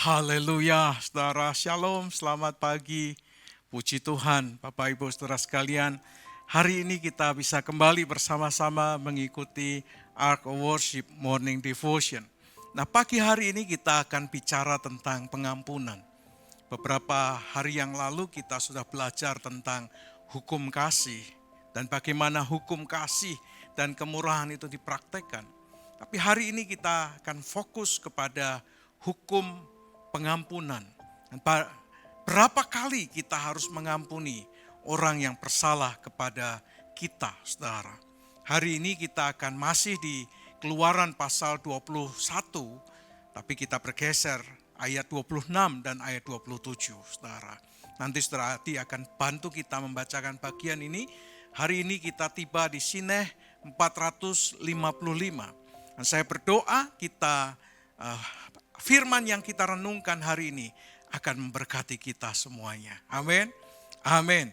Haleluya, saudara. Shalom, selamat pagi. Puji Tuhan, Bapak Ibu saudara sekalian. Hari ini kita bisa kembali bersama-sama mengikuti Ark of Worship Morning Devotion. Nah, pagi hari ini kita akan bicara tentang pengampunan. Beberapa hari yang lalu kita sudah belajar tentang hukum kasih dan bagaimana hukum kasih dan kemurahan itu dipraktekkan. Tapi hari ini kita akan fokus kepada hukum pengampunan. Berapa kali kita harus mengampuni orang yang bersalah kepada kita, saudara. Hari ini kita akan masih di Keluaran pasal 21, tapi kita bergeser ayat 26 dan ayat 27, saudara. Nanti saudara Adi akan bantu kita membacakan bagian ini. Hari ini kita tiba di Sineh 455. Dan saya berdoa kita firman yang kita renungkan hari ini akan memberkati kita semuanya. Amin. Amin.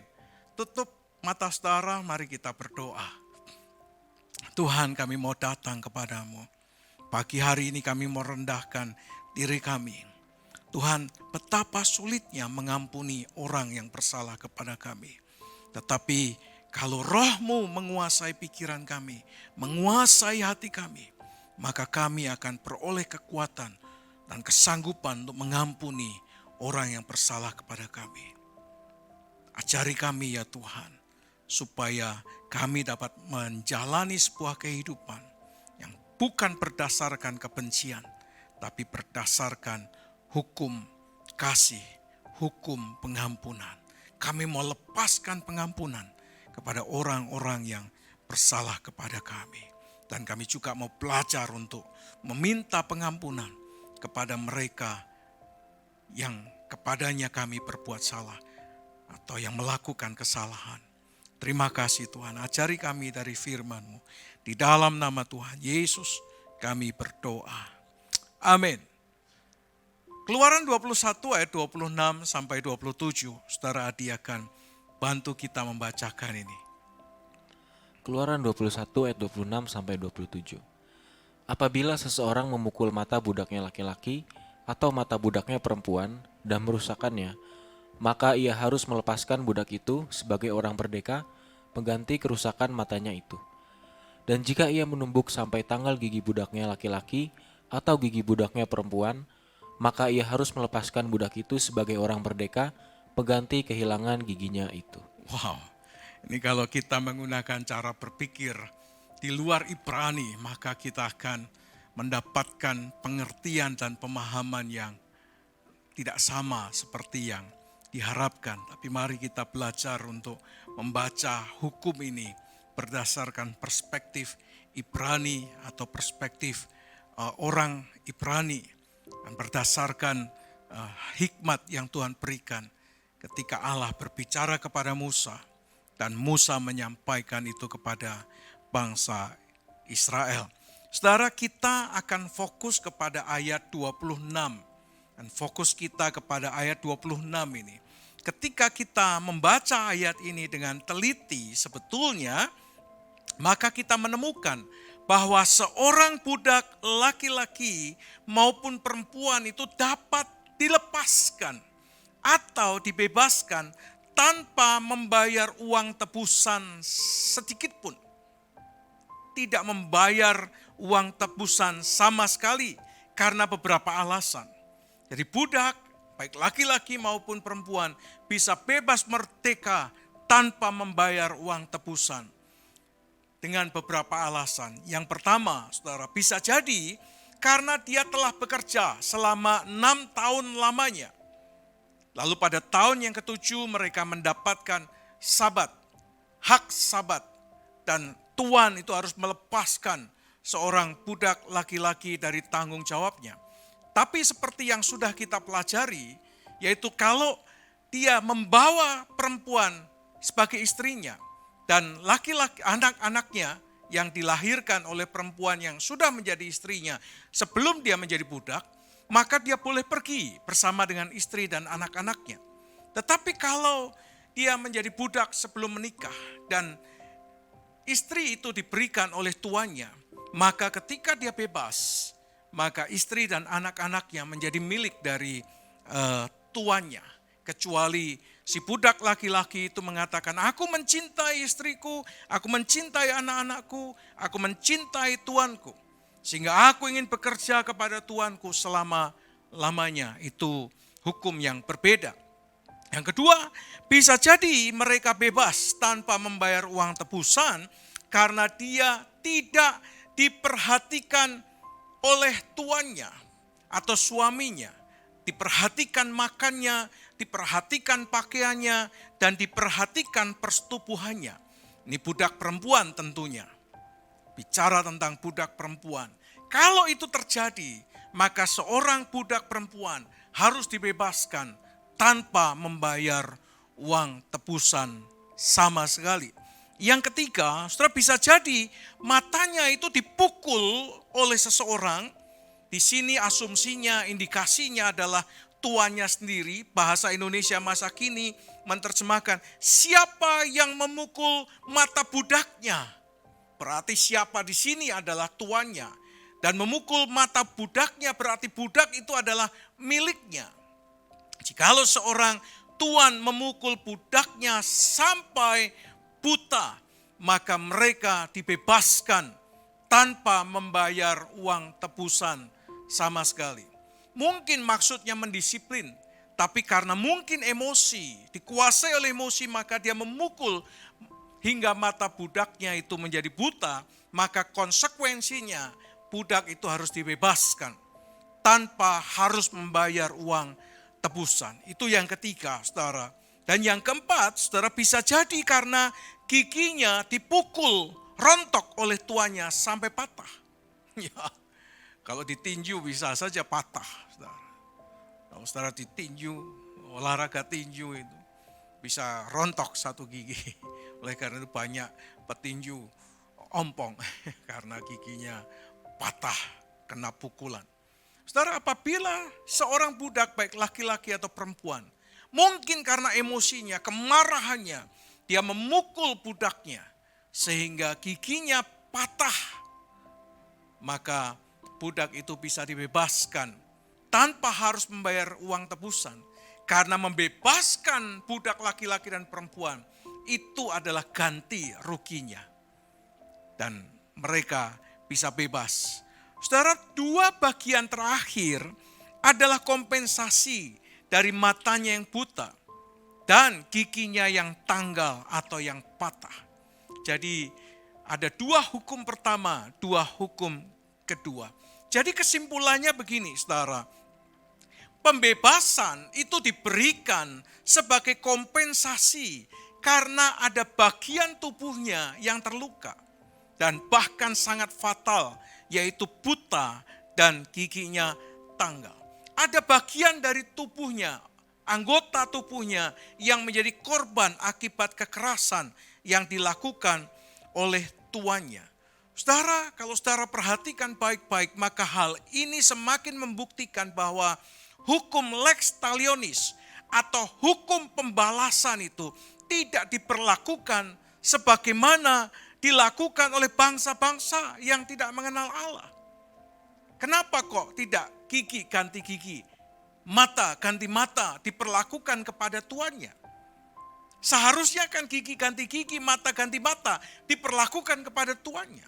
Tutup mata saudara, mari kita berdoa. Tuhan, kami mau datang kepadamu. Pagi hari ini kami mau rendahkan diri kami. Tuhan, betapa sulitnya mengampuni orang yang bersalah kepada kami. Tetapi kalau Roh-Mu menguasai pikiran kami, menguasai hati kami, maka kami akan peroleh kekuatan dan kesanggupan untuk mengampuni orang yang bersalah kepada kami. Ajari kami ya Tuhan, supaya kami dapat menjalani sebuah kehidupan yang bukan berdasarkan kebencian, tapi berdasarkan hukum kasih, hukum pengampunan. Kami mau lepaskan pengampunan kepada orang-orang yang bersalah kepada kami. Dan kami juga mau belajar untuk meminta pengampunan kepada mereka yang kepadanya kami berbuat salah atau yang melakukan kesalahan. Terima kasih Tuhan, ajari kami dari firman-Mu. Di dalam nama Tuhan Yesus kami berdoa. Amin. Keluaran 21 ayat 26 sampai 27, saudara Adi akan bantu kita membacakan ini. Keluaran 21 ayat 26 sampai 27. Apabila seseorang memukul mata budaknya laki-laki atau mata budaknya perempuan dan merusakkannya, maka ia harus melepaskan budak itu sebagai orang merdeka mengganti kerusakan matanya itu. Dan jika ia menumbuk sampai tanggal gigi budaknya laki-laki atau gigi budaknya perempuan, maka ia harus melepaskan budak itu sebagai orang merdeka mengganti kehilangan giginya itu. Wow, ini kalau kita menggunakan cara berpikir di luar Ibrani, maka kita akan mendapatkan pengertian dan pemahaman yang tidak sama seperti yang diharapkan. Tapi mari kita belajar untuk membaca hukum ini berdasarkan perspektif Ibrani atau perspektif orang Ibrani. Dan berdasarkan hikmat yang Tuhan berikan ketika Allah berbicara kepada Musa. Dan Musa menyampaikan itu kepada bangsa Israel. Saudara, kita akan fokus kepada ayat 26. Dan fokus kita kepada ayat 26 ini. Ketika kita membaca ayat ini dengan teliti, sebetulnya maka kita menemukan bahwa seorang budak laki-laki maupun perempuan itu dapat dilepaskan atau dibebaskan tanpa membayar uang tebusan sedikit pun. Tidak membayar uang tebusan sama sekali karena beberapa alasan. Jadi budak, baik laki-laki maupun perempuan, bisa bebas merdeka tanpa membayar uang tebusan. Dengan beberapa alasan. Yang pertama, saudara, bisa jadi karena dia telah bekerja selama 6 tahun lamanya. Lalu pada tahun yang ketujuh mereka mendapatkan sabat, hak sabat. Dan tuan itu harus melepaskan seorang budak laki-laki dari tanggung jawabnya. Tapi seperti yang sudah kita pelajari, yaitu kalau dia membawa perempuan sebagai istrinya, dan laki-laki anak-anaknya yang dilahirkan oleh perempuan yang sudah menjadi istrinya sebelum dia menjadi budak, maka dia boleh pergi bersama dengan istri dan anak-anaknya. Tetapi kalau dia menjadi budak sebelum menikah dan istri itu diberikan oleh tuannya, maka ketika dia bebas, maka istri dan anak-anaknya menjadi milik dari tuannya. Kecuali si budak laki-laki itu mengatakan, aku mencintai istriku, aku mencintai anak-anakku, aku mencintai tuanku. Sehingga aku ingin bekerja kepada tuanku selama-lamanya. Itu hukum yang berbeda. Yang kedua, bisa jadi mereka bebas tanpa membayar uang tebusan karena dia tidak diperhatikan oleh tuannya atau suaminya. Diperhatikan makannya, diperhatikan pakaiannya, dan diperhatikan persetubuhannya. Ini budak perempuan tentunya. Bicara tentang budak perempuan. Kalau itu terjadi, maka seorang budak perempuan harus dibebaskan tanpa membayar uang tebusan sama sekali. Yang ketiga, saudara, bisa jadi matanya itu dipukul oleh seseorang. Di sini asumsinya, indikasinya adalah tuannya sendiri. Bahasa Indonesia masa kini menerjemahkan, siapa yang memukul mata budaknya? Berarti siapa di sini adalah tuannya. Dan memukul mata budaknya berarti budak itu adalah miliknya. Jikalau seorang tuan memukul budaknya sampai buta, maka mereka dibebaskan tanpa membayar uang tebusan sama sekali. Mungkin maksudnya mendisiplin, tapi karena mungkin emosi, dikuasai oleh emosi, maka dia memukul hingga mata budaknya itu menjadi buta, maka konsekuensinya budak itu harus dibebaskan tanpa harus membayar uang tebusan. Itu yang ketiga, saudara. Dan yang keempat, saudara, bisa jadi karena giginya dipukul rontok oleh tuannya sampai patah. Ya, kalau ditinju bisa saja patah, saudara. Kalau saudara ditinju, olahraga tinju itu bisa rontok satu gigi. Oleh karena itu banyak petinju ompong karena giginya patah kena pukulan. Saudara, apabila seorang budak baik laki-laki atau perempuan, mungkin karena emosinya, kemarahannya, dia memukul budaknya sehingga giginya patah, maka budak itu bisa dibebaskan tanpa harus membayar uang tebusan. Karena membebaskan budak laki-laki dan perempuan itu adalah ganti ruginya. Dan mereka bisa bebas. Saudara, dua bagian terakhir adalah kompensasi dari matanya yang buta dan giginya yang tanggal atau yang patah. Jadi ada dua hukum pertama, dua hukum kedua. Jadi kesimpulannya begini, saudara. Pembebasan itu diberikan sebagai kompensasi karena ada bagian tubuhnya yang terluka dan bahkan sangat fatal, yaitu buta dan giginya tanggal. Ada bagian dari tubuhnya, anggota tubuhnya yang menjadi korban akibat kekerasan yang dilakukan oleh tuannya. Saudara, kalau saudara perhatikan baik-baik, maka hal ini semakin membuktikan bahwa hukum lex talionis atau hukum pembalasan itu tidak diperlakukan sebagaimana dilakukan oleh bangsa-bangsa yang tidak mengenal Allah. Kenapa kok tidak gigi ganti gigi, mata ganti mata diperlakukan kepada tuannya? Seharusnya kan gigi ganti gigi, mata ganti mata diperlakukan kepada tuannya.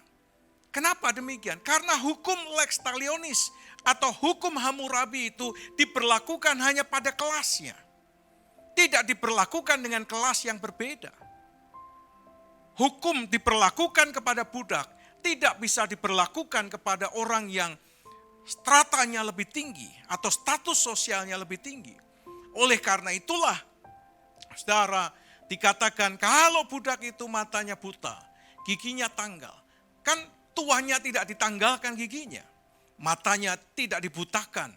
Kenapa demikian? Karena hukum lex talionis atau hukum Hammurabi itu diberlakukan hanya pada kelasnya. Tidak diperlakukan dengan kelas yang berbeda. Hukum diperlakukan kepada budak, tidak bisa diperlakukan kepada orang yang stratanya lebih tinggi atau status sosialnya lebih tinggi. Oleh karena itulah, saudara, dikatakan kalau budak itu matanya buta, giginya tanggal. Kan tuannya tidak ditanggalkan giginya, matanya tidak dibutakan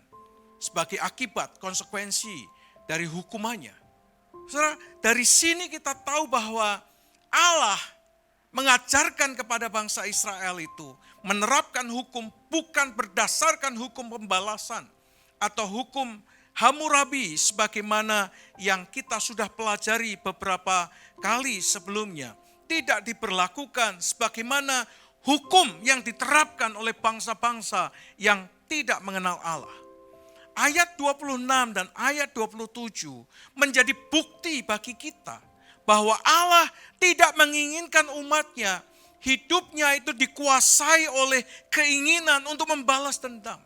sebagai akibat konsekuensi dari hukumannya. Saudara, dari sini kita tahu bahwa Allah mengajarkan kepada bangsa Israel itu menerapkan hukum bukan berdasarkan hukum pembalasan atau hukum Hammurabi sebagaimana yang kita sudah pelajari beberapa kali sebelumnya. Tidak diberlakukan sebagaimana hukum yang diterapkan oleh bangsa-bangsa yang tidak mengenal Allah. Ayat 26 dan ayat 27 menjadi bukti bagi kita bahwa Allah tidak menginginkan umatnya hidupnya itu dikuasai oleh keinginan untuk membalas dendam.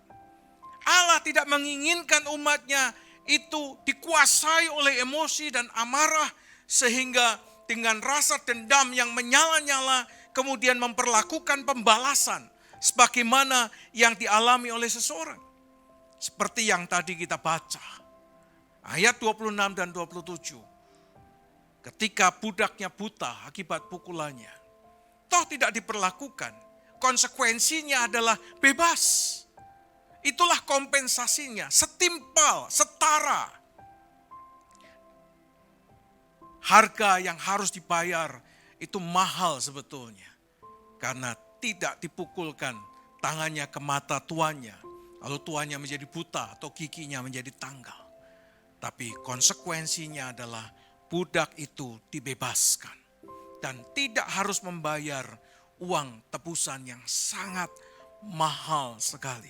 Allah tidak menginginkan umatnya itu dikuasai oleh emosi dan amarah sehingga dengan rasa dendam yang menyala-nyala kemudian memperlakukan pembalasan sebagaimana yang dialami oleh seseorang. Seperti yang tadi kita baca. Ayat 26 dan 27. Ketika budaknya buta akibat pukulannya. Toh tidak diperlakukan. Konsekuensinya adalah bebas. Itulah kompensasinya. Setimpal, setara. Harga yang harus dibayar itu mahal sebetulnya. Karena tidak dipukulkan tangannya ke mata tuannya. Lalu tuannya menjadi buta atau giginya menjadi tanggal. Tapi konsekuensinya adalah budak itu dibebaskan. Dan tidak harus membayar uang tebusan yang sangat mahal sekali.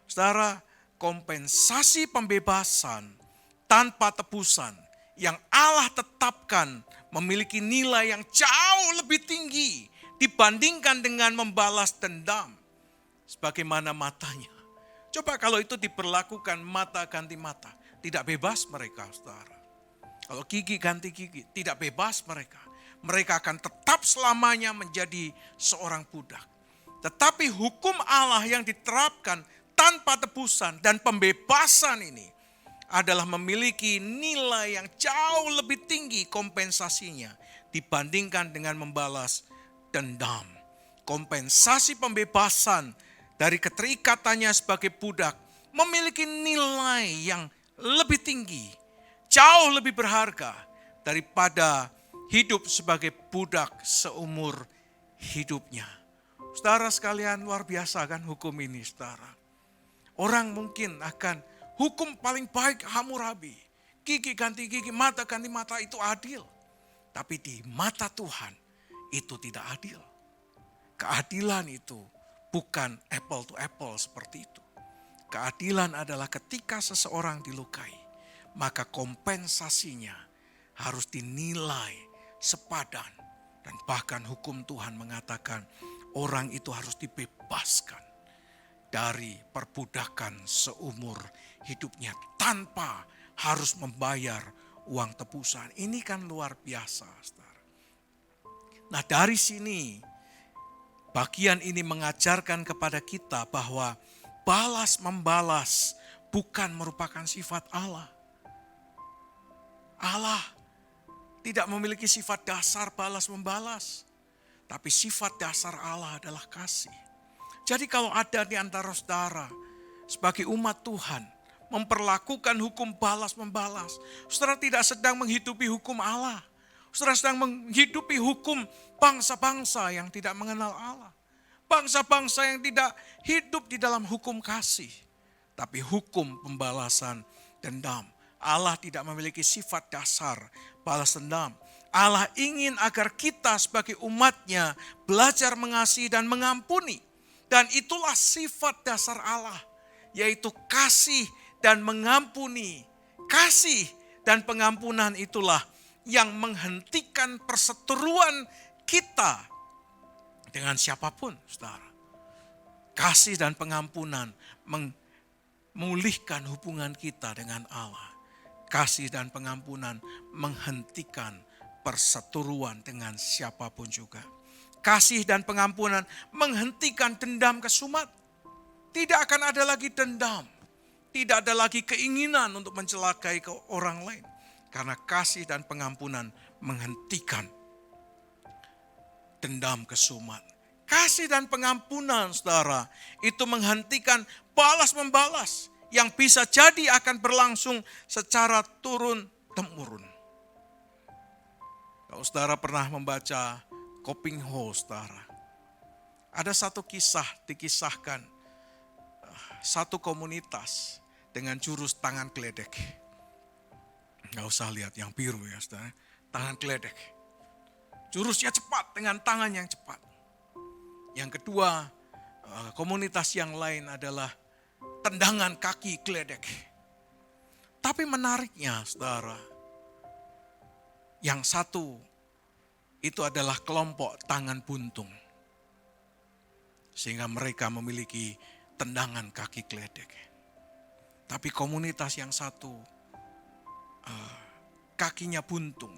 Saudara, kompensasi pembebasan tanpa tebusan yang Allah tetapkan memiliki nilai yang jauh lebih tinggi dibandingkan dengan membalas dendam. Sebagaimana matanya. Coba kalau itu diperlakukan mata ganti mata, tidak bebas mereka, saudara. Kalau gigi ganti gigi, tidak bebas mereka. Mereka akan tetap selamanya menjadi seorang budak. Tetapi hukum Allah yang diterapkan tanpa tebusan dan pembebasan ini adalah memiliki nilai yang jauh lebih tinggi kompensasinya dibandingkan dengan membalas dendam. Kompensasi pembebasan dari keterikatannya sebagai budak memiliki nilai yang lebih tinggi, jauh lebih berharga daripada hidup sebagai budak seumur hidupnya. Saudara sekalian, luar biasa kan hukum ini, saudara. Orang mungkin akan hukum paling baik Hammurabi, gigi ganti gigi, mata ganti mata itu adil. Tapi di mata Tuhan itu tidak adil. Keadilan itu bukan apple to apple seperti itu. Keadilan adalah ketika seseorang dilukai, maka kompensasinya harus dinilai sepadan. Dan bahkan hukum Tuhan mengatakan orang itu harus dibebaskan dari perbudakan seumur hidupnya tanpa harus membayar uang tebusan. Ini kan luar biasa, saudara. Nah, dari sini bagian ini mengajarkan kepada kita bahwa balas membalas bukan merupakan sifat Allah. Allah tidak memiliki sifat dasar balas membalas. Tapi sifat dasar Allah adalah kasih. Jadi kalau ada di antara saudara sebagai umat Tuhan memperlakukan hukum balas membalas, saudara tidak sedang menghidupi hukum Allah. Saudara sedang menghidupi hukum bangsa-bangsa yang tidak mengenal Allah. Bangsa-bangsa yang tidak hidup di dalam hukum kasih. Tapi hukum pembalasan dendam. Allah tidak memiliki sifat dasar balas dendam. Allah ingin agar kita sebagai umatnya belajar mengasihi dan mengampuni. Dan itulah sifat dasar Allah. Yaitu kasih dan mengampuni. Kasih dan pengampunan itulah yang menghentikan perseteruan kita dengan siapapun, saudara. Kasih dan pengampunan memulihkan hubungan kita dengan Allah. Kasih dan pengampunan menghentikan perseteruan dengan siapapun juga. Kasih dan pengampunan menghentikan dendam kesumat. Tidak akan ada lagi dendam. Tidak ada lagi keinginan untuk mencelakai ke orang lain. Karena kasih dan pengampunan menghentikan dendam kesumat. Kasih dan pengampunan, saudara, itu menghentikan balas-membalas yang bisa jadi akan berlangsung secara turun-temurun. Kalau saudara pernah membaca Kopingho, saudara, ada satu kisah dikisahkan satu komunitas dengan jurus tangan geledek. Nggak usah lihat yang biru ya, saudara. Tangan geledek. Jurusnya cepat dengan tangan yang cepat. Yang kedua, komunitas yang lain adalah tendangan kaki geledek. Tapi menariknya saudara, yang satu itu adalah kelompok tangan buntung. Sehingga mereka memiliki tendangan kaki geledek. Tapi komunitas yang satu kakinya buntung.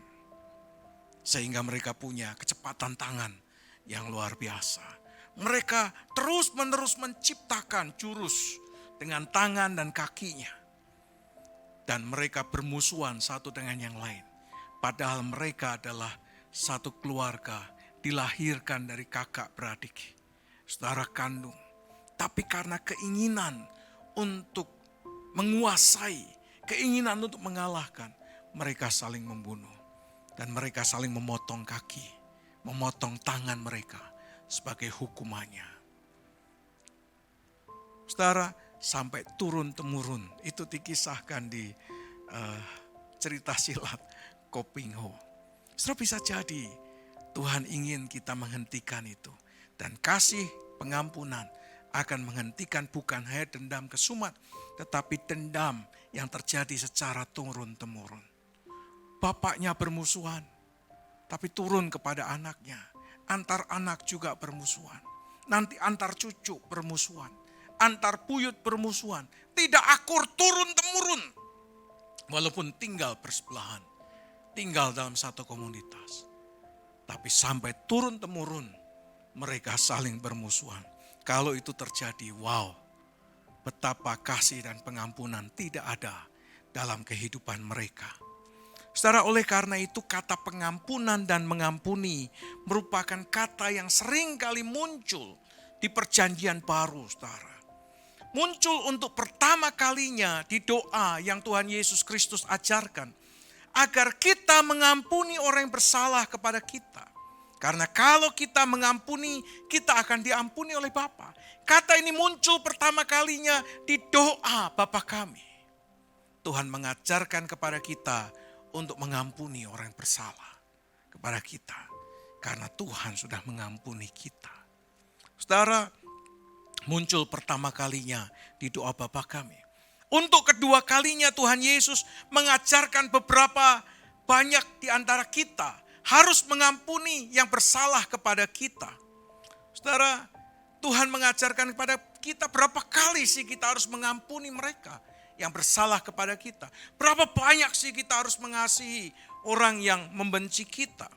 Sehingga mereka punya kecepatan tangan yang luar biasa. Mereka terus-menerus menciptakan jurus dengan tangan dan kakinya. Dan mereka bermusuhan satu dengan yang lain. Padahal mereka adalah satu keluarga, dilahirkan dari kakak beradik, saudara kandung. Tapi karena keinginan untuk menguasai, keinginan untuk mengalahkan, mereka saling membunuh. Dan mereka saling memotong kaki, memotong tangan mereka sebagai hukumannya. Saudara, sampai turun-temurun, itu dikisahkan di cerita silat Koping Ho. Saudara, bisa jadi Tuhan ingin kita menghentikan itu. Dan kasih pengampunan akan menghentikan bukan hanya dendam kesumat, tetapi dendam yang terjadi secara turun-temurun. Bapaknya bermusuhan, tapi turun kepada anaknya. Antar anak juga bermusuhan. Nanti antar cucu bermusuhan. Antar buyut bermusuhan. Tidak akur turun-temurun. Walaupun tinggal bersebelahan. Tinggal dalam satu komunitas. Tapi sampai turun-temurun mereka saling bermusuhan. Kalau itu terjadi, wow. Betapa kasih dan pengampunan tidak ada dalam kehidupan mereka. Saudara, oleh karena itu kata pengampunan dan mengampuni merupakan kata yang sering kali muncul di perjanjian baru, saudara. Muncul untuk pertama kalinya di doa yang Tuhan Yesus Kristus ajarkan. Agar kita mengampuni orang yang bersalah kepada kita. Karena kalau kita mengampuni, kita akan diampuni oleh Bapa. Kata ini muncul pertama kalinya di doa Bapa kami. Tuhan mengajarkan kepada kita untuk mengampuni orang yang bersalah kepada kita. Karena Tuhan sudah mengampuni kita. Saudara, muncul pertama kalinya di doa Bapa kami. Untuk kedua kalinya Tuhan Yesus mengajarkan beberapa banyak di antara kita harus mengampuni yang bersalah kepada kita. Saudara, Tuhan mengajarkan kepada kita berapa kali sih kita harus mengampuni mereka yang bersalah kepada kita. Berapa banyak sih kita harus mengasihi orang yang membenci kita.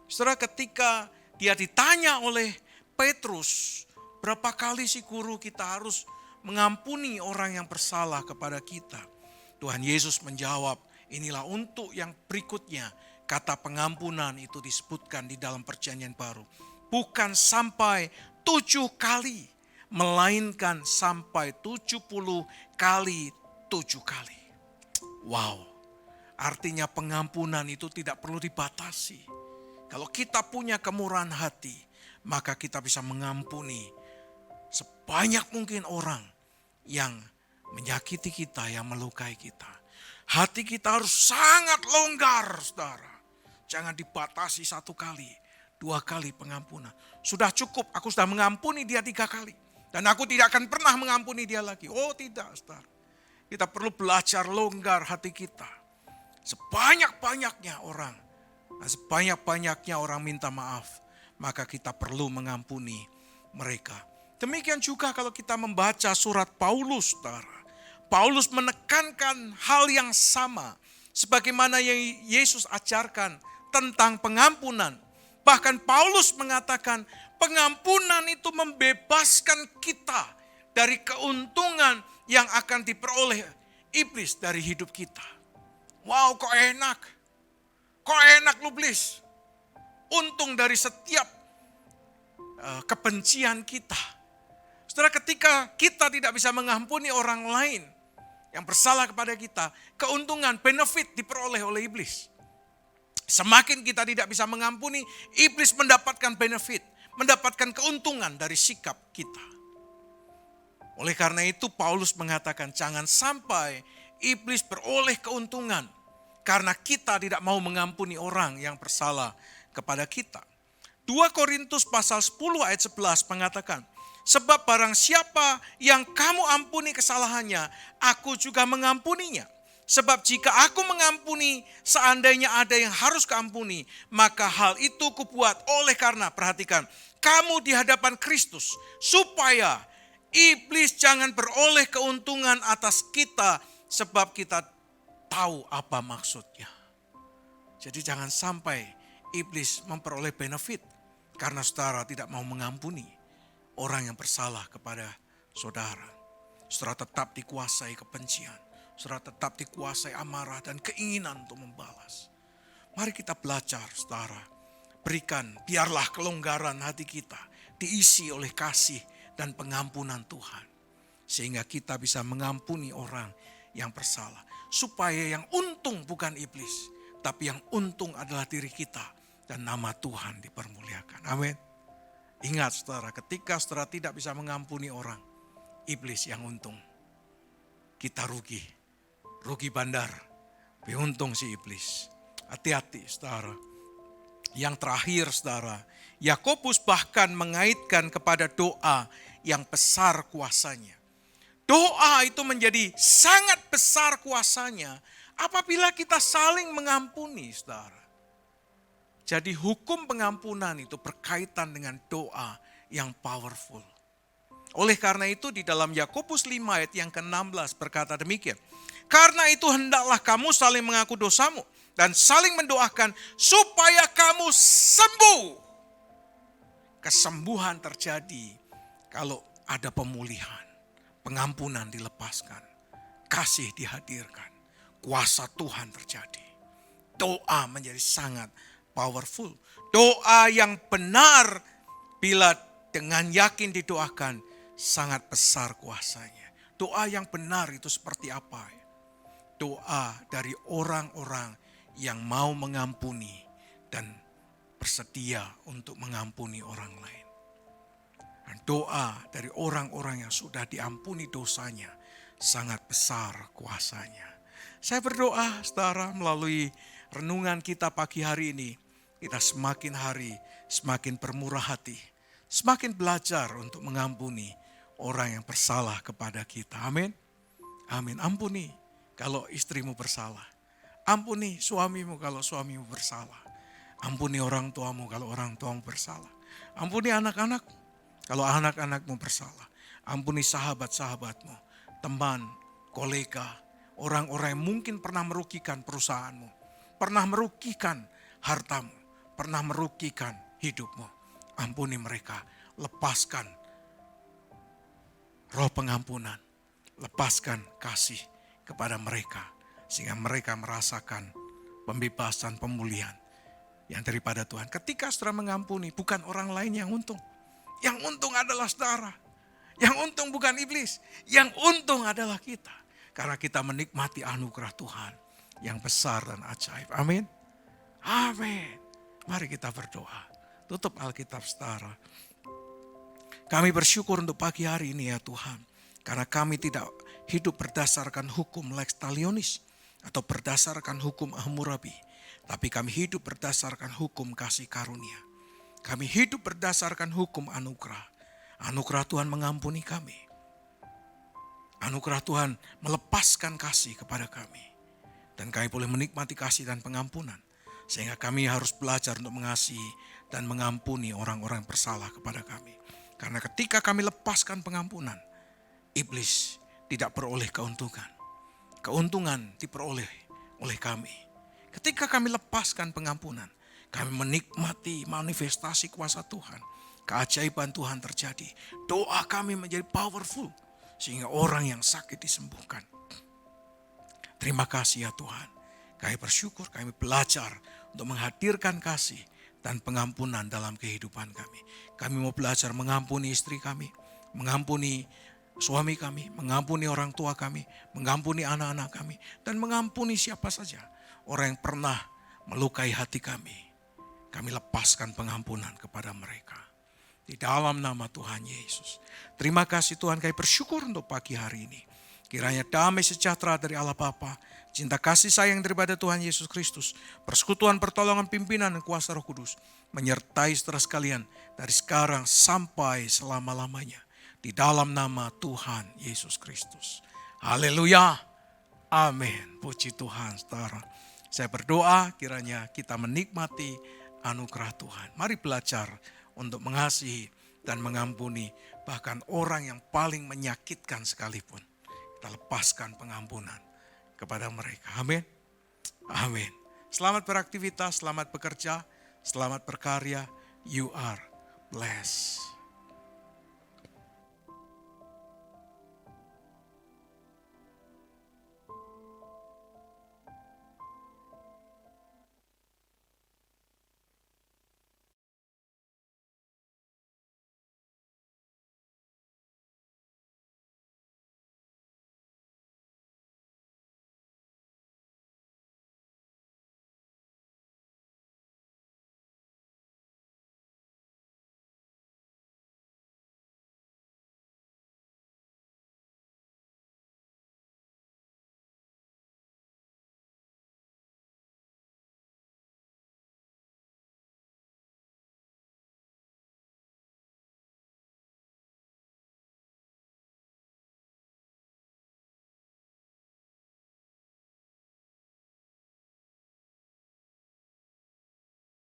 Saudara, ketika dia ditanya oleh Petrus, berapa kali sih guru kita harus mengampuni orang yang bersalah kepada kita? Tuhan Yesus menjawab, inilah untuk yang berikutnya. Kata pengampunan itu disebutkan di dalam perjanjian baru. Bukan sampai 7 kali, melainkan sampai 70 kali 7 kali. Wow, artinya pengampunan itu tidak perlu dibatasi. Kalau kita punya kemurahan hati, maka kita bisa mengampuni sebanyak mungkin orang yang menyakiti kita, yang melukai kita. Hati kita harus sangat longgar, saudara. Jangan dibatasi 1 kali, 2 kali pengampunan. Sudah cukup, aku sudah mengampuni dia 3 kali. Dan aku tidak akan pernah mengampuni dia lagi. Oh tidak, saudara. Kita perlu belajar longgar hati kita. Sebanyak-banyaknya orang. Sebanyak-banyaknya orang minta maaf. Maka kita perlu mengampuni mereka. Demikian juga kalau kita membaca surat Paulus, saudara. Paulus menekankan hal yang sama. Sebagaimana yang Yesus ajarkan tentang pengampunan. Bahkan Paulus mengatakan pengampunan itu membebaskan kita dari keuntungan yang akan diperoleh iblis dari hidup kita. Wow, kok enak. Kok enak lu iblis. Untung dari setiap kebencian kita. Setelah ketika kita tidak bisa mengampuni orang lain yang bersalah kepada kita, keuntungan, benefit diperoleh oleh iblis. Semakin kita tidak bisa mengampuni, iblis mendapatkan benefit, mendapatkan keuntungan dari sikap kita. Oleh karena itu Paulus mengatakan jangan sampai iblis beroleh keuntungan karena kita tidak mau mengampuni orang yang bersalah kepada kita. 2 Korintus pasal 10 ayat 11 mengatakan, Sebab barang siapa yang kamu ampuni kesalahannya, aku juga mengampuninya. Sebab jika aku mengampuni, seandainya ada yang harus keampuni, maka hal itu kubuat oleh karena, perhatikan, kamu di hadapan Kristus, supaya iblis jangan beroleh keuntungan atas kita, sebab kita tahu apa maksudnya. Jadi jangan sampai iblis memperoleh benefit karena saudara tidak mau mengampuni orang yang bersalah kepada saudara. Saudara tetap dikuasai kebencian. Saudara tetap dikuasai amarah dan keinginan untuk membalas. Mari kita belajar, saudara. Berikan, biarlah kelonggaran hati kita diisi oleh kasih dan pengampunan Tuhan. Sehingga kita bisa mengampuni orang yang bersalah. Supaya yang untung bukan iblis, tapi yang untung adalah diri kita dan nama Tuhan dipermuliakan. Amin. Ingat saudara, ketika saudara tidak bisa mengampuni orang, iblis yang untung. Kita rugi bandar, tapi untung si iblis. Hati-hati saudara. Yang terakhir saudara, Yakobus bahkan mengaitkan kepada doa yang besar kuasanya. Doa itu menjadi sangat besar kuasanya apabila kita saling mengampuni saudara. Jadi hukum pengampunan itu berkaitan dengan doa yang powerful. Oleh karena itu di dalam Yakobus 5 ayat yang ke-16 berkata demikian. Karena itu hendaklah kamu saling mengaku dosamu dan saling mendoakan supaya kamu sembuh. Kesembuhan terjadi kalau ada pemulihan, pengampunan dilepaskan, kasih dihadirkan, kuasa Tuhan terjadi. Doa menjadi sangat powerful. Doa yang benar bila dengan yakin didoakan sangat besar kuasanya. Doa yang benar itu seperti apa? Doa dari orang-orang yang mau mengampuni dan bersedia untuk mengampuni orang lain. Dan doa dari orang-orang yang sudah diampuni dosanya sangat besar kuasanya. Saya berdoa saudara melalui renungan kita pagi hari ini, kita semakin hari semakin bermurah hati, semakin belajar untuk mengampuni orang yang bersalah kepada kita. Amin. Amin. Ampuni kalau istrimu bersalah. Ampuni suamimu kalau suamimu bersalah. Ampuni orang tuamu kalau orang tuamu bersalah. Ampuni anak-anakmu kalau anak-anakmu bersalah. Ampuni sahabat-sahabatmu, teman, kolega, orang-orang yang mungkin pernah merugikan perusahaanmu, pernah merugikan hartamu, pernah merugikan hidupmu. Ampuni mereka, lepaskan roh pengampunan, lepaskan kasih kepada mereka, sehingga mereka merasakan pembebasan, pemulihan yang daripada Tuhan. Ketika saudara mengampuni, bukan orang lain yang untung. Yang untung adalah saudara. Yang untung bukan iblis. Yang untung adalah kita. Karena kita menikmati anugerah Tuhan yang besar dan ajaib. Amin. Amin. Mari kita berdoa. Tutup Alkitab saudara. Kami bersyukur untuk pagi hari ini ya Tuhan. Karena kami tidak hidup berdasarkan hukum lex talionis atau berdasarkan hukum Hammurabi, tapi kami hidup berdasarkan hukum kasih karunia. Kami hidup berdasarkan hukum anugerah. Anugerah Tuhan mengampuni kami. Anugerah Tuhan melepaskan kasih kepada kami. Dan kami boleh menikmati kasih dan pengampunan. Sehingga kami harus belajar untuk mengasihi dan mengampuni orang-orang yang bersalah kepada kami. Karena ketika kami lepaskan pengampunan, iblis tidak beroleh keuntungan. Keuntungan diperoleh oleh kami. Ketika kami lepaskan pengampunan, kami menikmati manifestasi kuasa Tuhan. Keajaiban Tuhan terjadi. Doa kami menjadi powerful. Sehingga orang yang sakit disembuhkan. Terima kasih ya Tuhan. Kami bersyukur, kami belajar untuk menghadirkan kasih dan pengampunan dalam kehidupan kami. Kami mau belajar mengampuni istri kami, mengampuni suami kami, mengampuni orang tua kami, mengampuni anak-anak kami, dan mengampuni siapa saja orang yang pernah melukai hati kami. Kami lepaskan pengampunan kepada mereka. Di dalam nama Tuhan Yesus. Terima kasih Tuhan, kami bersyukur untuk pagi hari ini. Kiranya damai sejahtera dari Allah Bapa, cinta kasih sayang daripada Tuhan Yesus Kristus, persekutuan pertolongan pimpinan dan kuasa Roh Kudus, menyertai saudara sekalian dari sekarang sampai selama-lamanya. di dalam nama Tuhan Yesus Kristus. Haleluya. Amin. Puji Tuhan, saudara. Saya berdoa kiranya kita menikmati anugerah Tuhan. Mari belajar untuk mengasihi dan mengampuni bahkan orang yang paling menyakitkan sekalipun. Kita lepaskan pengampunan kepada mereka. Amin. Amin. Selamat beraktivitas, selamat bekerja, selamat berkarya. You are blessed.